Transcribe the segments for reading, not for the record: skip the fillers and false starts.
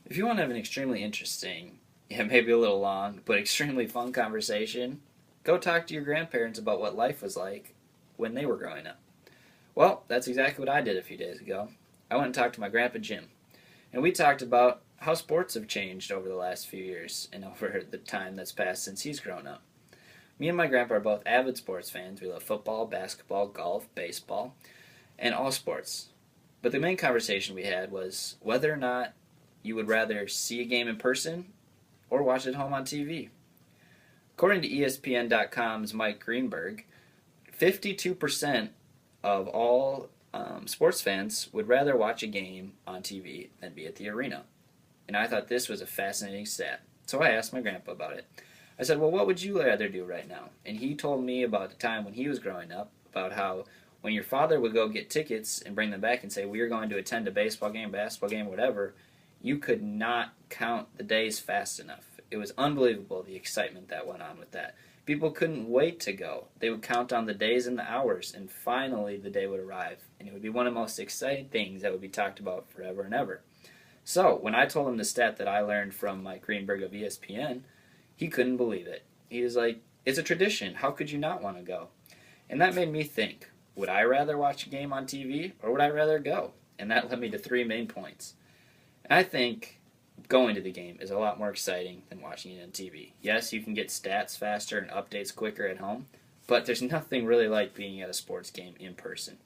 If you want to have an extremely interesting, yeah, maybe a little long, but extremely fun conversation, go talk to your grandparents about what life was like when they were growing up. Well, that's exactly what I did a few days ago. I went and talked to my grandpa Jim, and we talked about how sports have changed over the last few years and over the time that's passed since he's grown up. Me and my grandpa are both avid sports fans. We love football, basketball, golf, baseball, and all sports. But the main conversation we had was whether or not you would rather see a game in person or watch it home on TV. According to ESPN.com's Mike Greenberg, 52% of all sports fans would rather watch a game on TV than be at the arena. And I thought this was a fascinating stat. So I asked my grandpa about it. I said, well, what would you rather do right now? And he told me about the time when he was growing up, about how when your father would go get tickets and bring them back and say, we are going to attend a baseball game, basketball game, whatever, you could not count the days fast enough. It was unbelievable, the excitement that went on with that. People couldn't wait to go. They would count on the days and the hours, and finally the day would arrive. And it would be one of the most exciting things that would be talked about forever and ever. So, when I told him the stat that I learned from Mike Greenberg of ESPN, he couldn't believe it. He was like, it's a tradition. How could you not want to go? And that made me think, would I rather watch a game on TV or would I rather go? And that led me to three main points. And I think going to the game is a lot more exciting than watching it on TV. Yes, you can get stats faster and updates quicker at home, but there's nothing really like being at a sports game in person.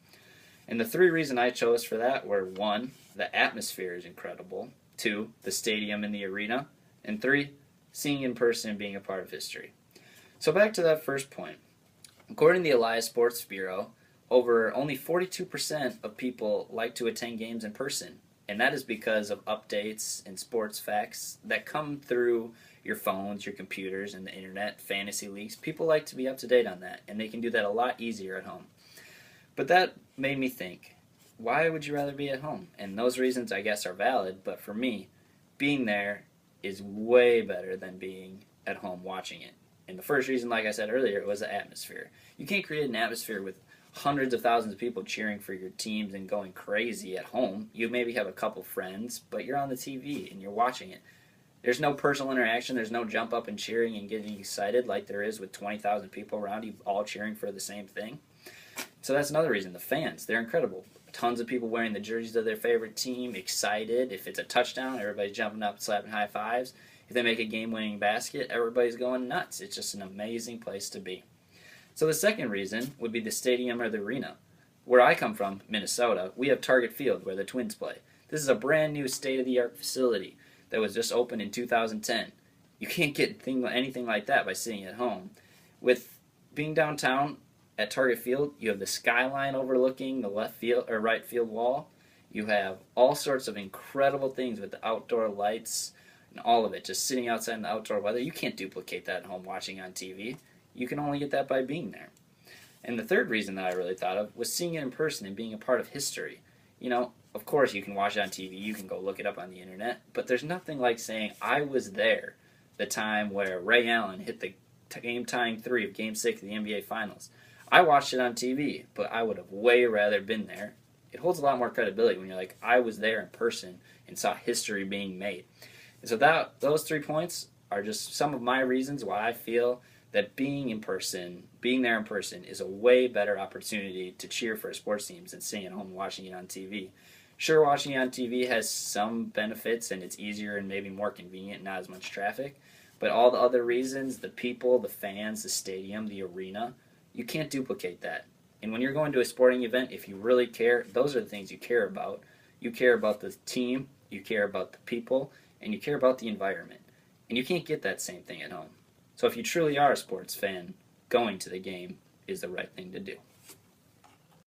And the three reasons I chose for that were, one, the atmosphere is incredible, two, the stadium and the arena, and three, seeing in person and being a part of history. So back to that first point. According to the Elias Sports Bureau, only 42% of people like to attend games in person, and that is because of updates and sports facts that come through your phones, your computers, and the internet, fantasy leagues. People like to be up to date on that, and they can do that a lot easier at home. But that made me think, why would you rather be at home? And those reasons, I guess, are valid, but for me, being there is way better than being at home watching it. And the first reason, like I said earlier, was the atmosphere. You can't create an atmosphere with hundreds of thousands of people cheering for your teams and going crazy at home. You maybe have a couple friends, but you're on the TV and you're watching it. There's no personal interaction. There's no jump up and cheering and getting excited like there is with 20,000 people around you all cheering for the same thing. So that's another reason. The fans, they're incredible. Tons of people wearing the jerseys of their favorite team, excited. If it's a touchdown, everybody's jumping up, slapping high fives. If they make a game-winning basket, everybody's going nuts. It's just an amazing place to be. So the second reason would be the stadium or the arena. Where I come from, Minnesota, we have Target Field where the Twins play. This is a brand new state-of-the-art facility that was just opened in 2010. You can't get anything like that by sitting at home. With being downtown at Target Field, you have the skyline overlooking the left field or right field wall. You have all sorts of incredible things with the outdoor lights and all of it, just sitting outside in the outdoor weather. You can't duplicate that at home watching on TV. You can only get that by being there. And the third reason that I really thought of was seeing it in person and being a part of history. You know, of course you can watch it on TV, you can go look it up on the internet, but there's nothing like saying, I was there the time where Ray Allen hit the game-tying three of Game 6 of the NBA Finals. I watched it on TV, but I would have way rather been there. It holds a lot more credibility when you're like, I was there in person and saw history being made. And so those 3 points are just some of my reasons why I feel that being there in person is a way better opportunity to cheer for sports teams than sitting at home and watching it on TV. Sure, watching it on TV has some benefits and it's easier and maybe more convenient, not as much traffic, but all the other reasons, the people, the fans, the stadium, the arena, you can't duplicate that. And when you're going to a sporting event, if you really care, those are the things you care about. You care about the team, you care about the people, and you care about the environment. And you can't get that same thing at home. So if you truly are a sports fan, going to the game is the right thing to do.